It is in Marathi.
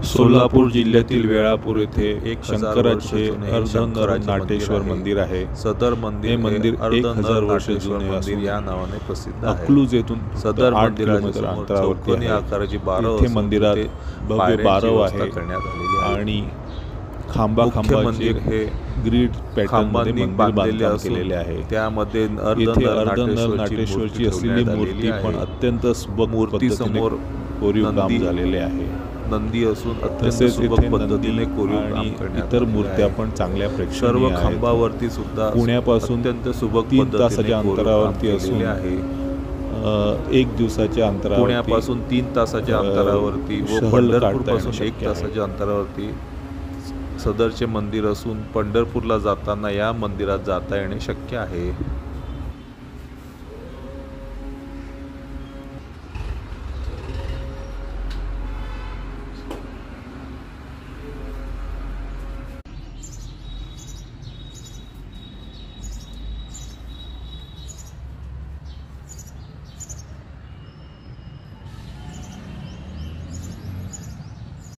सोलापूर जिल्ह्यातील वेळापूर येथे एक शंकराचे अर्धनाटेश्वर मंदिर आहे। सदर मंदिर हे मंदिर 1000 वर्ष जुने मंदिर या नावाने प्रसिद्ध आहे। अकलूज येथून सदर 8 किलोमीटर अंतरावरती चौकोनी आहे। आकाराची बारव इथे मंदिरात भव्य बारव आहे करण्यात आलेली आहे आणि खांबाचे मंदिर हे ग्रीड पॅटर्न मध्ये मंदिर बांधलेले बांधकाम केलेले आहे। त्यामध्ये इथे अर्धनाटेश्वरची असलेली मूर्ती पण अत्यंत सुबक मूर्तीसमोर कोरीव काम झालेले आहे। नंदी असून अत्यंत तसेच सुबक इथे पद्धतीने कोरीव काम आणि करण्यात इतर आलेले मूर्त्या आहे। पण चांगल्या सर्व प्रेक्षणीय आहेत। खांबावरती सुद्धा पुण्यापासून अत्यंत सुबक 3 तासाच्या अंतरावरती असून आहे। 1 दिवसाच्या अंतरावरती पुण्यापासून 3 तासाच्या अंतरावरती व सहल काढता पंढरपूरपासून येणं 1 शक्य आहे। तासाच्या अंतरावरती सदरचे मंदिर असून पंढरपूरला जाताना या मंदिरात जाता येणे शक्य आहे।